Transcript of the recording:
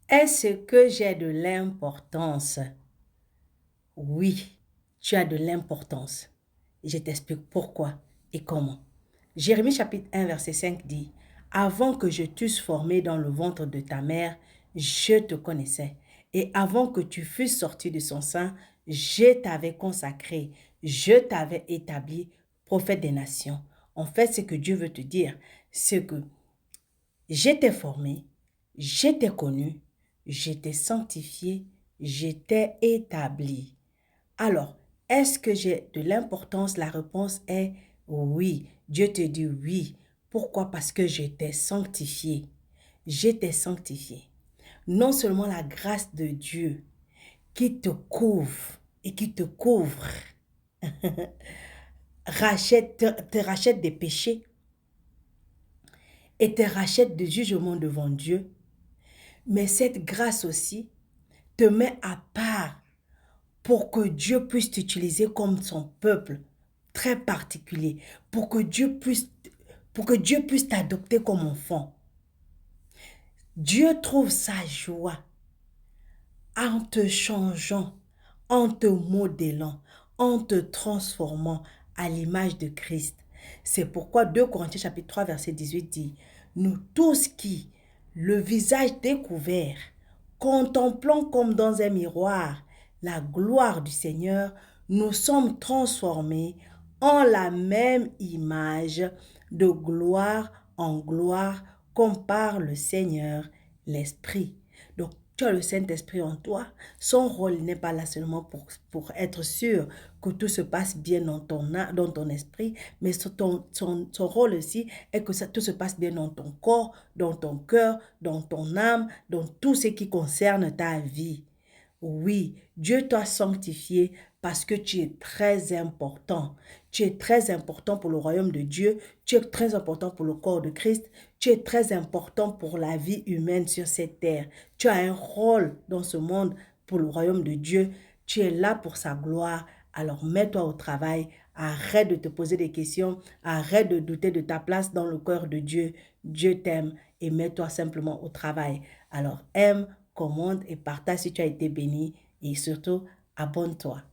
Est-ce que j'ai de l'importance? Oui, tu as de l'importance. Je t'explique pourquoi et comment. Jérémie chapitre 1 verset 5 dit, « Avant que je t'eusse formé dans le ventre de ta mère, je te connaissais. Et avant que tu fusses sorti de son sein, je t'avais consacré, je t'avais établi prophète des nations. » En fait, ce que Dieu veut te dire, c'est que j'étais formé, j'étais connu, j'étais sanctifié, j'étais établi. Alors, est-ce que j'ai de l'importance? La réponse est oui. Dieu te dit oui. Pourquoi? Parce que j'étais sanctifié. J'étais sanctifié. Non seulement la grâce de Dieu qui te couvre et qui te couvre, te rachète des péchés et te rachète des jugements devant Dieu, mais cette grâce aussi te met à part pour que Dieu puisse t'utiliser comme son peuple très particulier, pour que Dieu puisse t'adopter comme enfant. Dieu trouve sa joie en te changeant, en te modelant, en te transformant à l'image de Christ. C'est pourquoi 2 Corinthiens chapitre 3 verset 18 dit, « Nous tous qui, le visage découvert, contemplant comme dans un miroir la gloire du Seigneur, nous sommes transformés en la même image de gloire en gloire comme par le Seigneur l'Esprit. » Donc, tu as le Saint-Esprit en toi. Son rôle n'est pas là seulement pour être sûr que tout se passe bien dans ton esprit, mais son rôle aussi est que tout se passe bien dans ton corps, dans ton cœur, dans ton âme, dans tout ce qui concerne ta vie. Oui, Dieu t'a sanctifié parce que tu es très important. Tu es très important pour le royaume de Dieu. Tu es très important pour le corps de Christ. Tu es très important pour la vie humaine sur cette terre. Tu as un rôle dans ce monde pour le royaume de Dieu. Tu es là pour sa gloire. Alors mets-toi au travail. Arrête de te poser des questions. Arrête de douter de ta place dans le cœur de Dieu. Dieu t'aime et mets-toi simplement au travail. Alors aime, commente et partage si tu as été béni et surtout abonne-toi.